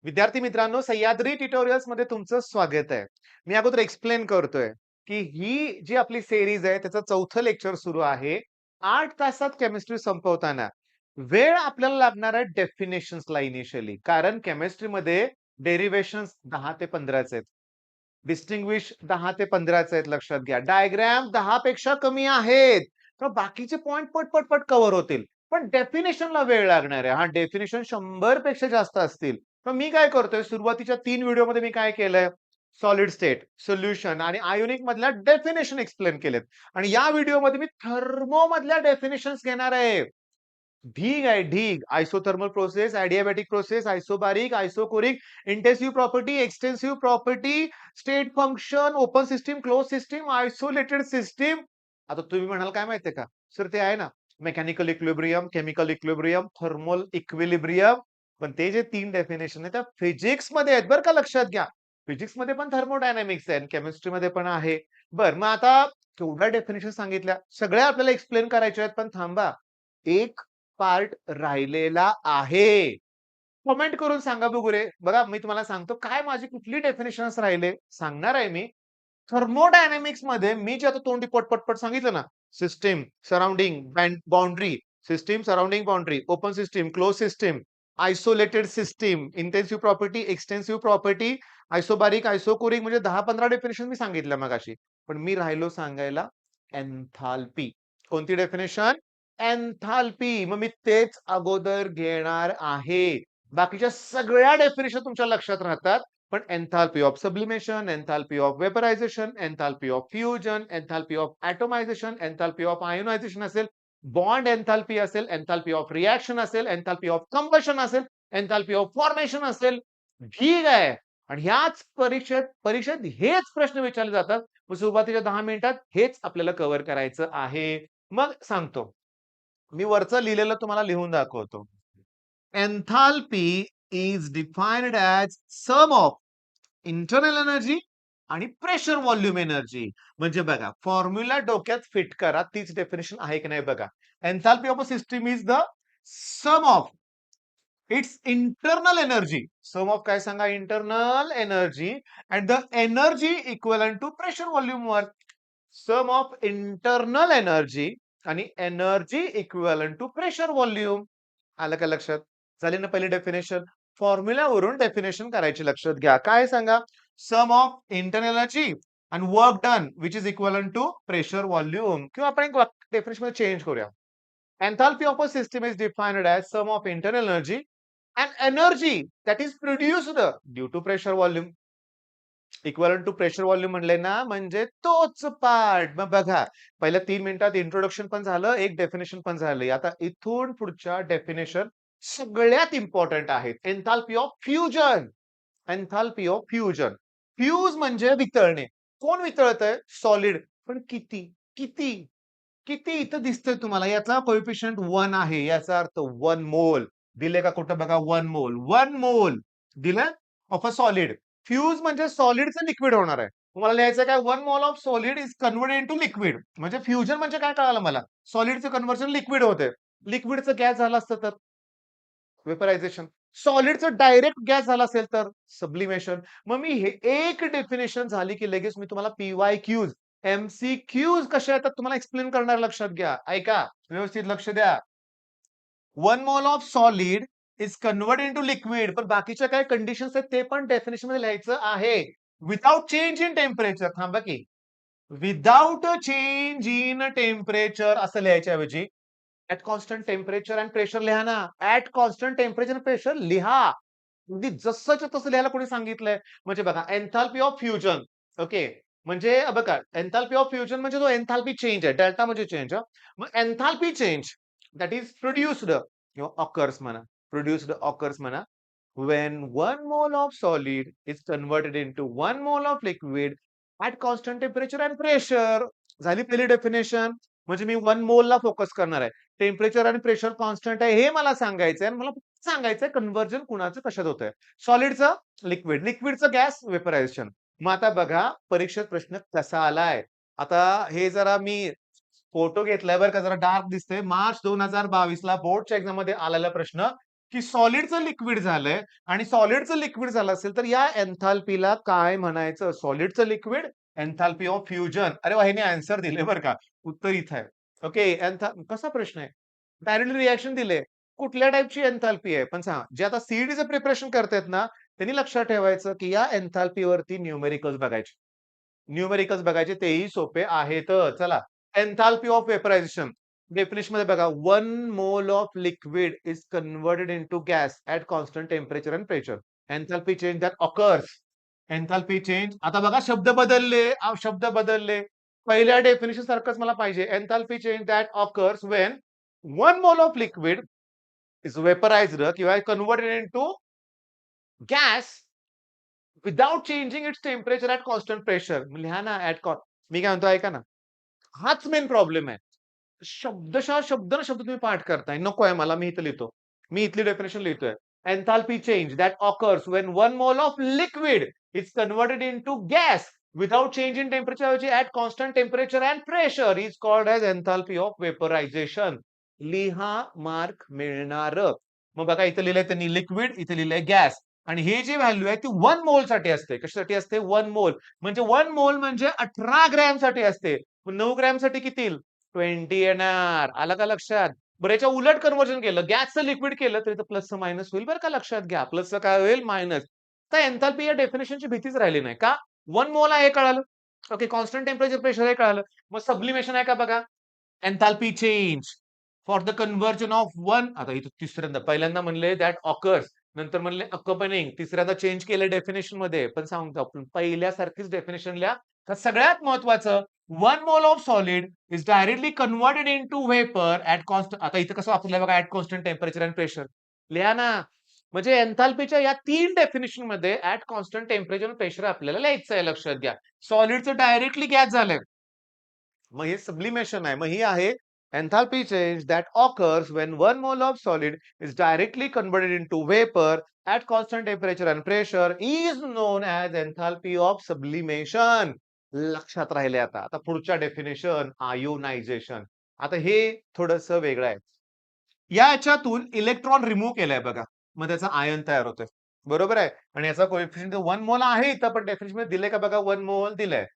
विद्यार्थी मित्रांनो, सह्याद्री ट्युटोरियल्स मध्ये तुमचं स्वागत आहे. मी अगोदर एक्सप्लेन करतोय, की ही जी आपली सीरीज आहे त्याचं चौथं लेक्चर सुरू आहे. 8 तासात केमिस्ट्री संपवताना वेळ आपल्याला लागणार आहे डेफिनेशन्सला इनिशियली. कारण केमिस्ट्रीमध्ये डेरिव्हेशन्स 10 ते 15च आहेत. डिस्टिंग्विश 10 ते 15च आहेत लक्षात घ्या. डायग्राम 10 पेक्षा कमी आहेत. तर बाकीचे पॉइंट पट कव्हर होतील. पण डेफिनेशनला वेळ लागणार आहे. हां, डेफिनेशन 100 पेक्षा जास्त असतील. तर मी काय करतोय सुरुवातीच्या 3 व्हिडिओमध्ये मी काय केलंय? सॉलिड स्टेट, सोल्युशन आणि आयोनिक मधल्या डेफिनेशन एक्सप्लेन केलेत. आणि या व्हिडिओमध्ये मी थर्मो मधल्या डेफिनेशन्स घेणार आहे. ढीग आहे ढीग. Isothermal process, adiabatic process, isobaric, isochoric, intensive property, extensive property, state function, open system, close system, isolated system. आता तुम्ही म्हणाल काय माहितीये का? सर ते आहे ना mechanical equilibrium, chemical equilibrium, thermal equilibrium. पण ते जे 3 डेफिनेशन आहेत त्या फिजिक्स मध्ये आहेत बरं का लक्षात घ्या. फिजिक्स मध्ये पण थर्मोडायनामिक्स आहे, केमिस्ट्री मध्ये पण आहे. बरं मग आता केवढ्या डेफिनेशन सांगितल्या. सगळ्या आपल्याला एक्सप्लेन करायच्या आहेत पण थांबा. एक पार्ट राहिलेला आहे. कमेंट करून सांगा बघू रे. बघा मी तुम्हाला सांगतो काय माझी कुठली डेफिनेशन्स राहिले सांगणार आहे मी. थर्मोडायनामिक्स मध्ये मी जे आता तोंडी पट सांगितलं ना, system, surrounding, boundary, system, surrounding, boundary, open system, close system, isolated system, intensive property, extensive property, isobaric, isochoric म्हणजे 10-15 डेफिनेशन मी सांगितल्या मगाशी. पण मी राहिलो सांगायला एन्थाल्पी. कोणती डेफिनेशन? एन्थाल्पी. मग मी तेच अगोदर घेणार आहे. बाकीच्या सगळ्या डेफिनेशन तुमच्या लक्षात राहतात. पण enthalpy of sublimation, enthalpy of vaporization, enthalpy of fusion, enthalpy of atomization, enthalpy of ionization असेल, बॉन्ड एन्थाल्पी असेल, एन्थाल्पी ऑफ रिएक्शन असेल, एन्थाल्पी ऑफ कंबशन असेल, एन्थाल्पी ऑफ फॉर्मेशन असेल. ठीक आहे. आणि ह्याच परीक्षेत हेच प्रश्न विचारले जातात. मग सुरुवातीच्या 10 मिनिटात हेच आपल्याला कव्हर करायचं आहे. मग सांगतो. मी वरचं लिहिलेलं तुम्हाला लिहून दाखवतो. Enthalpy is defined as sum of internal energy आणि प्रेशर व्हॉल्यूम एनर्जी. म्हणजे बघा फॉर्म्युला डोक्यात फिट करा. तीच डेफिनेशन आहे की नाही बघा. Enthalpy of a system is the sum of its internal energy. Sum of काय सांगा? Internal energy and the energy equivalent to pressure volume work. Sum of internal energy आणि energy equivalent to pressure volume. आलं का लक्षात? झाली ना पहिली definition. फॉर्म्युलावरून definition करायची लक्षात घ्या. काय सांगा? सम ऑफ इंटरनल एनर्जी आणि work done which is equivalent to pressure volume. किंवा आपण एक डेफिनेशन मध्ये चेंज करूया. Enthalpy of a system is defined as sum of internal energy and energy that is produced due to pressure volume. Equivalent to pressure volume म्हणले ना म्हणजे तोच part. मग बघा पहिल्या 3 मिनिटात इंट्रोडक्शन पण झालं, एक डेफिनेशन पण झाली. आता इथून पुढच्या डेफिनेशन सगळ्यात इम्पॉर्टंट आहेत. Enthalpy of fusion. Enthalpy of fusion. Fuse म्हणजे वितळणे. कोण वितळतंय? सॉलिड. पण किती? किती? किती इथं दिसतंय तुम्हाला? याचा कोएफिशियंट 1 आहे. याचा अर्थ 1 मोल. दिले का कुठं बघा 1 मोल. 1 मोल दिलं ऑफ अ सॉलिड. फ्यूज म्हणजे सॉलिडचं लिक्विड होणार आहे. तुम्हाला लिहायचं काय? 1 mole of solid is converted into liquid. म्हणजे फ्युजन म्हणजे काय कळालं मला? सॉलिडचं कन्व्हर्जन लिक्विड होते. लिक्विडचं गॅस झालं असतं तर वेपरायझेशन. सॉलिडचं डायरेक्ट गॅस झाला असेल तर सब्लिमेशन. मग मी हे एक डेफिनेशन झाली की लगेच मी तुम्हाला पीवायक्यूज, एमसीक्यूज कशा येतात तुम्हाला एक्सप्लेन करणार. लक्षात घ्या. ऐका. व्यवस्थित लक्ष द्या. 1 mole of solid is converted into liquid. पण बाकीच्या काय कंडिशन्स आहेत ते पण डेफिनेशन मध्ये लिहायचं आहे. Without change in temperature. थांबा की. विदाउट चेंज इन टेम्परेचर असं लिहायच्या ऐवजी at constant temperature and pressure लिहा ना. ऍट कॉन्स्टंट टेम्परेचर प्रेशर लिहा. अगदी जसंच्या तसं लिहायला कोणी सांगितलंय? म्हणजे बघा एन्थाल्पी ऑफ फ्युजन. ओके. म्हणजे बघा एन्थाल्पी ऑफ फ्युजन म्हणजे जो एन्थाल्पी चेंज आहे. डेल्टा म्हणजे चेंज. मग enthalpy change that is produced किंवा ऑकर्स म्हणा. प्रोड्युस्ड ऑकर्स म्हणा. When 1 mole of solid is converted into 1 mole of liquid at constant temperature and pressure. झाली पहिली डेफिनेशन. म्हणजे मी 1 मोल ला फोकस करणार आहे. टेम्परेचर आणि प्रेशर कॉन्स्टंट आहे हे मला सांगायचंय आणि मला सांगायचंय कन्व्हर्जन कुणाचं कशात होतंय. सॉलिडचं लिक्विड, लिक्विडचं गॅस, वेपरायझेशन. मग आता बघा परीक्षेत प्रश्न कसा आलाय. आता हे जरा मी फोटो घेतलाय बरं का, जरा डार्क दिसतंय. मार्च 2022 ला बोर्डच्या एक्झाम मध्ये आलेला प्रश्न. की सॉलिडचं लिक्विड झालंय आणि सॉलिडचं लिक्विड झालं असेल तर या एन्थाल्पीला काय म्हणायचं? सॉलिडचं लिक्विड एन्थाल्पी ऑफ फ्युजन. अरे वाह! ह्याने आन्सर दिले बरं का. उत्तर इथं आहे. ओके. कसा प्रश्न आहे? डायरेक्टली रिएक्शन दिले. कुठल्या टाइपची एन्थाल्पी आहे? पण सांगा, जे आता सीईटीचं प्रिपरेशन करतायत ना, त्यांनी लक्षात ठेवायचं की या एन्थाल्पीवरती न्यूमेरिकल्स बघायचे. न्यूमेरिकल्स बघायचे तेही सोपे आहेत. चला, एन्थाल्पी ऑफ वेपरायझेशन. डेफिनिशन मध्ये बघा, 1 mole of liquid is converted into gas at constant temperature and pressure. Enthalpy change that occurs. Enthalpy change. आता बघा शब्द बदलले, शब्द बदलले. पहिल्या डेफिनेशन सारखंच मला पाहिजे. Enthalpy change that occurs when 1 mole of liquid is vaporised किंवा converted into gas without changing its temperature at constant pressure. लिहा ना मी काय म्हणतो ऐका ना. हाच मेन प्रॉब्लेम आहे. शब्दशः शब्द ना शब्द तुम्ही पाठ करताय. नको आहे मला, मी इथं लिहितो. मी इथली डेफिनेशन लिहितोय. Enthalpy change that occurs when 1 mole of liquid is converted into gas without change in temperature at constant temperature and pressure is called as enthalpy of vaporization. लिहा, मार्क मिळणार. मग बघा इथं लिहिलंय त्यांनी लिक्विड, इथे लिहिलंय गॅस. आणि हे जी व्हॅल्यू आहे ती 1 मोल साठी असते. कशासाठी असते? 1 मोल. म्हणजे 1 मोल म्हणजे 18 ग्रॅम साठी असते. 9 ग्रॅम साठी किती? 20 येणार. आलं का लक्षात? बरं, याच्या उलट कन्व्हर्जन केलं, गॅसचं लिक्विड केलं तरी प्लसचं मायनस होईल बरं का, लक्षात घ्या. प्लसचं काय होईल? मायनस. तर एन्थाल्पी या डेफिनेशनची भीतीच राहिली नाही. का? 1 मोल आहे हे कळालं. ओके, कॉन्स्टंट टेम्परेचर प्रेशर हे कळालं. मग सब्लिमेशन आहे का बघा. Enthalpy change for the conversion of 1. आता इथं तिसऱ्यांदा, पहिल्यांदा म्हणले दॅट ऑकर्स, नंतर म्हणले अकपनिंग, तिसऱ्यांदा चेंज केलं डेफिनेशन मध्ये. पण सांगतो आपण पहिल्यासारखीच डेफिनेशन लिहा. तर सगळ्यात महत्वाचं, 1 mole of solid is directly converted into vapour at constant. आता इथं कसं वापरलंय बघा, at constant temperature and pressure. लिहा ना. म्हणजे एन्थाल्पीच्या या 3 डेफिनेशन मध्ये at constant temperature and pressure आपल्याला लिहायचं आहे, लक्षात घ्या. सॉलिडचं डायरेक्टली गॅस झालंय. मग हे सब्लिमेशन आहे. मग ही आहे enthalpy change that occurs when 1 mole of solid is directly converted into vapor at constant temperature and pressure is known as enthalpy of sublimation. लक्षात राहिले आता. आता पुढच्या डेफिनेशन, आयोनायझेशन. आता हे थोडंसं वेगळं आहे. या याच्यातून इलेक्ट्रॉन रिमूव्ह केलाय बघा. मग त्याचा आयन तयार होतोय. बरोबर आहे. आणि याचा कोएफिशियंट 1 मोल आहे इथं, पण डेफिनेशन मध्ये दिलंय का बघा, 1 मोल दिलंय.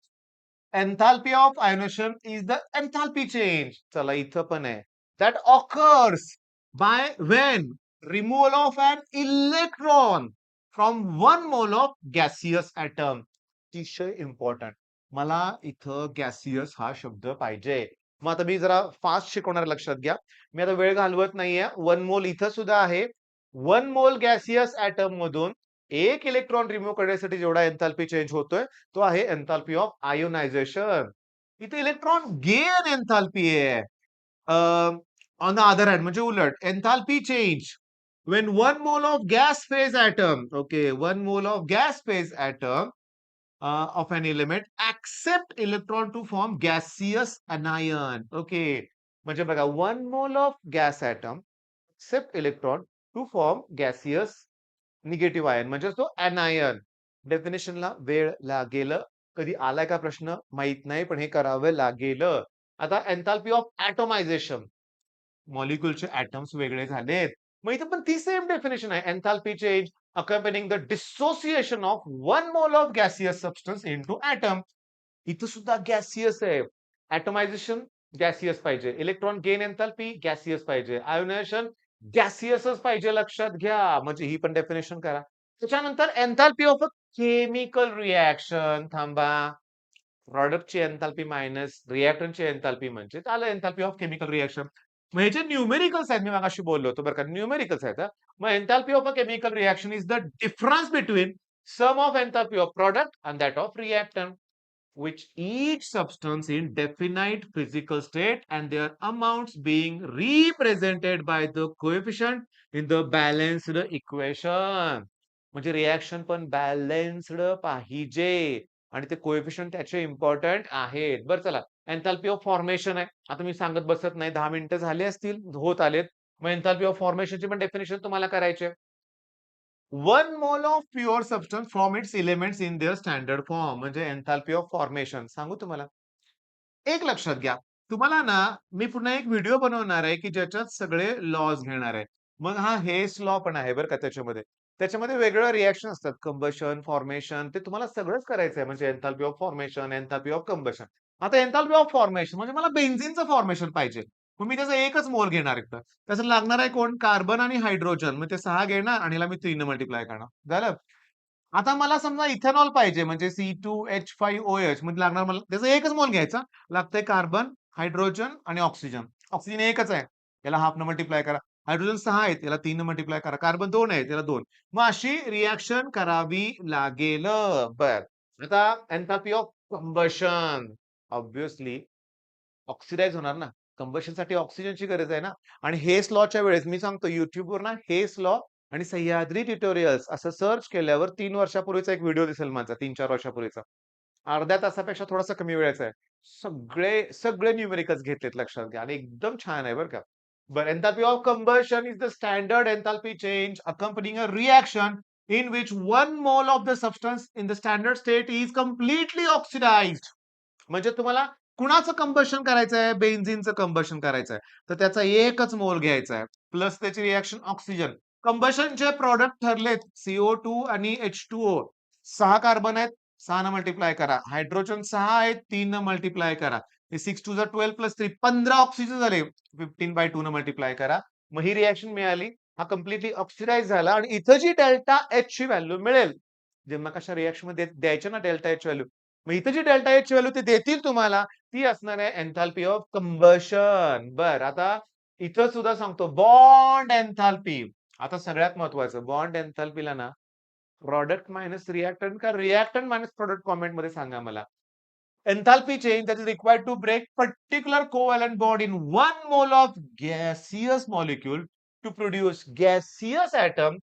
Enthalpy of ionization is the enthalpy change. चला इथं पण आहे. That occurs by when removal of an electron from 1 mole of gaseous atom. अतिशय इम्पॉर्टंट. मला इथं गॅसियस हा शब्द पाहिजे. मग आता मी जरा फास्ट शिकवणार, लक्षात घ्या. मी आता वेळ घालवत नाहीये. 1 मोल इथं सुद्धा आहे. 1 मोल गॅसियस ऍटम मधून एक इलेक्ट्रॉन रिमूव्ह करण्यासाठी जेवढा एन्थाल्पी चेंज होतोय तो आहे एन्थाल्पी ऑफ आयोनायझेशन. इथे इलेक्ट्रॉन गेन एन्थाल्पी आहे. ऑन द अदर हँड म्हणजे उलट enthalpy change when 1 mole of gas phase atom, okay, 1 mole of gas phase atom of an element accept electron to form gaseous anion. Okay, म्हणजे बघा 1 mole of gas atom accept electron to form gaseous negative ion म्हणजे तो अनायन. डेफिनेशनला वेळ लागेल. कधी आलाय का प्रश्न माहित नाही, पण हे करावं लागेल. आता एन्थाल्पी ऑफ ॲटोमायझेशन. मॉलिक्युलचे ॲटम्स वेगळे झालेत. मग इथं पण ती सेम डेफिनेशन आहे. Enthalpy change accompanying the dissociation of 1 mole of gaseous substance into atom. इथं सुद्धा गॅसियस आहे. ॲटोमायझेशन गॅसियस पाहिजे. इलेक्ट्रॉन गेन एन्थाल्पी गॅसियस पाहिजे. आयोनायझेशन गॅसियसच पाहिजे, लक्षात घ्या. म्हणजे ही पण डेफिनेशन करा. त्याच्यानंतर enthalpy of a chemical reaction. थांबा. प्रॉडक्टची एन्थाल्पी मायनस रिएक्टंटची एन्थाल्पी म्हणजे आलं एन्थाल्पी ऑफ केमिकल रिएक्शन. मग हे जे न्यूमेरिकल्स आहेत, मी मगाशी बोललो होतो बरं का, न्यूमेरिकल्स आहेत. मग enthalpy of a chemical reaction is the difference between sum of enthalpy of product and that of reactant which each substance in definite physical state and their amounts being represented by the coefficient in the balanced equation. म्हणजे reaction पण balanced पाहिजे आणि ते coefficient त्याचे important आहेत. बरं चला, enthalpy of formation आहे. आता मी सांगत बसत नाही, 10 मिनिटं झाले असतील, होत आलेत. मग एन्थाल्पी ऑफ फॉर्मेशनची पण डेफिनेशन तुम्हाला करायची आहे. 1 mole of pure substance from its elements in their standard form म्हणजे एन्थाल्पी ऑफ फॉर्मेशन. सांगू तुम्हाला? एक लक्षात घ्या. तुम्हाला ना मी पुन्हा एक व्हिडिओ बनवणार आहे की ज्याच्यात सगळे लॉज घेणार आहे. मग हा हेस लॉ पण आहे बरं का त्याच्यामध्ये. त्याच्यामध्ये वेगवेगळ्या रिएक्शन असतात. कंबशन, फॉर्मेशन ते तुम्हाला सगळंच करायचं आहे. म्हणजे enthalpy of formation, enthalpy of combustion. आता एन्थाल्पी ऑफ फॉर्मेशन म्हणजे मला बेन्झीनचं फॉर्मेशन पाहिजे. मग मी त्याचा एकच मोल घेणार एकतर. त्यासाठी लागणार आहे कोण? कार्बन आणि हायड्रोजन. मग ते 6 घेणार आणि ह्याला मी 3 ने मल्टिप्लाय करणार. झालं? आता मला समजा इथेनॉल पाहिजे म्हणजे C2H5OH मध्ये लागणार मला त्याचा एकच मोल घ्यायचा. लागतंय कार्बन, हायड्रोजन आणि ऑक्सिजन. ऑक्सिजन एकच आहे. याला हाल्फ न मल्टिप्लाय करा. हायड्रोजन 6 आहेत. याला 3 न मल्टिप्लाय करा. कार्बन 2 आहेत. याला 2. मग अशी रिएक्शन करावी लागेल. बरं. आता enthalpy of combustion obviously oxidise होणार ना. कंबशनसाठी ऑक्सिजनची गरज आहे ना. आणि हेस लॉच्या वेळेस मी सांगतो YouTubeवर ना हेस लॉ आणि सह्याद्री ट्युटोरियल्स असं सर्च केल्यावर 3 वर्षापूर्वीचा एक व्हिडिओ दिसेल माझा 3-4 वर्षापूर्वीचा. अर्ध्या तासापेक्षा थोडासा कमी वेळेचा आहे. सगळे न्यूमेरिकल्स घेतलेत लक्षात घ्या आणि एकदम छान आहे बरं का. बरं enthalpy of combustion is the standard enthalpy change accompanying a reaction in which 1 mole of the substance in the standard state is completely oxidized. म्हणजे तुम्हाला कुणाचं कंबशन करायचं आहे? बेन्झीनचं कंबशन करायचं आहे. तर त्याचा एकच मोल घ्यायचा आहे. प्लस त्याची रिएक्शन ऑक्सिजन. कंबशनचे प्रॉडक्ट ठरलेत CO2 आणि H2O. 6 कार्बन आहेत. 6 न मल्टिप्लाय करा. हायड्रोजन 6 आहेत. 3 न मल्टिप्लाय करा. हे 6 2 12 प्लस 3 15 ऑक्सिजन झाले. 15/2 न मल्टिप्लाय करा. मग ही रिएक्शन मिळाली. हा कम्प्लिटली ऑक्सिडाइज झाला आणि इथं जी डेल्टा H ची व्हॅल्यू मिळेल, जेव्हा कशा रिएक्शन मध्ये द्यायच्या ना डेल्टा H व्हॅल्यू, मग इथं जी डेल्टा H व्हॅल्यू ते देतील तुम्हाला, ती असणार आहे एन्थाल्पी ऑफ कंबशन. बरं, आता इथं सुद्धा सांगतो बॉन्ड एन्थाल्पी. आता सगळ्यात महत्वाचं बॉन्ड एन्थाल्पीला ना प्रॉडक्ट मायनस रिएक्टंट का रिएक्टंट मायनस प्रॉडक्ट कॉमेंटमध्ये सांगा मला. Enthalpy change that is required to break particular covalent bond in 1 mole of gaseous molecule to produce gaseous atom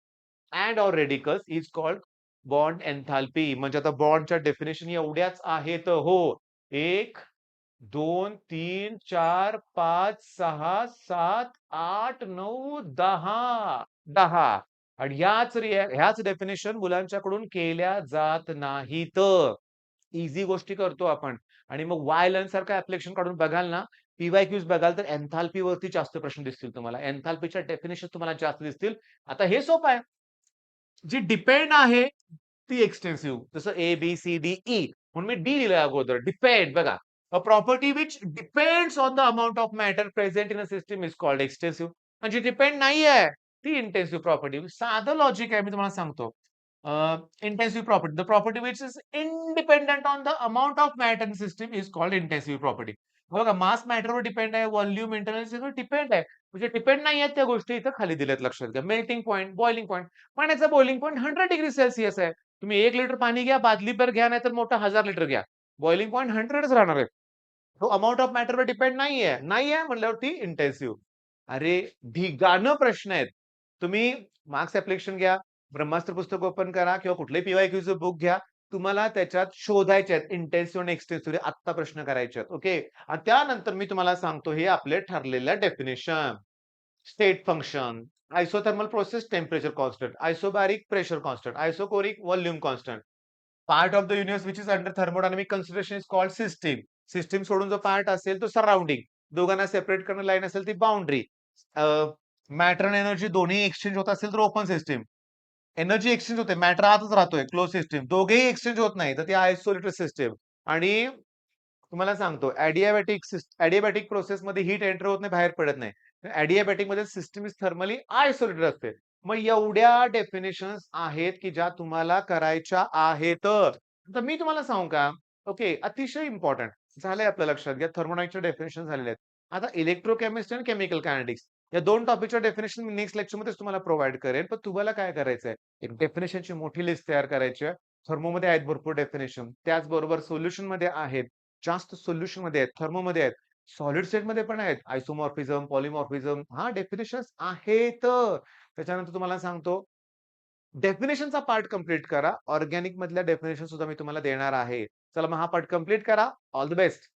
and or radicals is called bond enthalpy. म्हणजे आता बॉन्डच्या definition एवढ्याच आहेत हो. 1, 2, 3, 4, 5, 6, 7, 8, 9, 10. 10 आणि ह्याच डेफिनेशन मुलांच्याकडून केल्या जात नाहीत. इझी गोष्टी करतो आपण आणि मग वाय लर्न सारखं ऍप्लिकेशन काढून बघाल ना, पीवायक्यूज बघाल तर एन्थाल्पी वरती जास्त प्रश्न दिसतील तुम्हाला. एन्थाल्पीच्या डेफिनेशन तुम्हाला जास्त दिसतील. आता हे सोपं आहे. जी डिपेंड आहे ती एक्सटेन्सिव्ह. जसं ए, बी, सी, डी, ई. म्हणून मी डी लिहिलंय अगोदर. डिपेंड बघा. A property which depends on the amount of matter present in a system is called extensive. आणि जी डिपेंड नाहीये ती इंटेन्सिव्ह प्रॉपर्टी. साधं लॉजिक आहे मी तुम्हाला सांगतो. intensive property. The property which is independent on the amount of matter in the system is called intensive property. बघा मास मॅटरवर depend आहे, volume internal सगळं डिपेंड आहे. म्हणजे डिपेंड नाही आहेत त्या गोष्टी इथं खाली दिल्यात लक्षात घ्या. Melting point, boiling point. पाण्याचा बॉइलिंग पॉइंट 100 डिग्री सेल्सिअस आहे. तुम्ही 1 लिटर पाणी घ्या, बादलीभर घ्या, नाहीतर मोठा 1000 लिटर घ्या. बॉइलिंग पॉइंट 100च राहणार आहे. तो अमाउंट ऑफ मॅटरवर डिपेंड नाहीये. नाहीये म्हटल्यावरती इंटेन्सिव्ह. अरे ढिगानं प्रश्न आहेत. तुम्ही मार्क्स ॲप्लिकेशन घ्या, ब्रह्मास्त्र पुस्तक ओपन करा किंवा कुठलंही पीवायक्यूचं बुक घ्या. तुम्हाला त्याच्यात शोधायचे आहेत इंटेन्सिव्ह आणि एक्सटेन्सिव्ह आत्ता प्रश्न करायचे आहेत. ओके. आणि त्यानंतर मी तुम्हाला सांगतो हे आपले ठरलेल्या definition. State function, isothermal process temperature constant, isobaric pressure constant, isochoric volume constant. Part of the universe which is under thermodynamic consideration is called system. System सोडून जो पार्ट असेल तो सराउंडिंग. दोघांना सेपरेट करणं लाईन असेल ती बाउंड्री. मॅटर आणि energy दोन्ही एक्सचेंज होत असेल तर ओपन सिस्टीम. एनर्जी एक्सचेंज होते. मॅटर आतच राहतोय क्लोज सिस्टीम. दोघेही एक्सचेंज होत नाही तर ती आयसोलेटेड सिस्टीम. आणि तुम्हाला सांगतो ॲडियाबॅटिक प्रोसेसमध्ये हीट एंटर होत नाही, बाहेर पडत नाही. ॲडियाबॅटिक मध्ये सिस्टम इज थर्मली आयसोलेटेड असते. मग एवढ्या डेफिनेशन्स आहेत की ज्या तुम्हाला करायच्या आहेत. तर मी तुम्हाला सांगू का? ओके, अतिशय इम्पॉर्टंट झालंय आपल्या लक्षात घ्या. थर्मोडायनामिक्सच्या डेफिनेशन झालेले आहेत. आता इलेक्ट्रोकेमिस्ट्री आणि केमिकल कायनेटिक्स या 2 टॉपिकच्या डेफिनेशन मी नेक्स्ट लेक्चरमध्येच तुम्हाला प्रोव्हाईड करेन. पण तुम्हाला काय करायचंय? एक डेफिनेशनची मोठी लिस्ट तयार करायची आहे. थर्मोमध्ये आहेत भरपूर डेफिनेशन. त्याचबरोबर सोल्युशनमध्ये आहेत. जास्त सोल्युशनमध्ये आहेत, थर्मोमध्ये आहेत. सॉलिड स्टेटमध्ये पण आहेत. आयसोमॉर्फिझम, पॉलिमॉर्फिझम हा डेफिनेशन्स आहेत. त्याच्यानंतर तुम्हाला सांगतो डेफिनेशनचा पार्ट कंप्लीट करा. ऑर्गॅनिक मधल्या डेफिनेशन सुद्धा मी तुम्हाला देणार आहे. चला मग हा पार्ट कंप्लीट करा. All the best.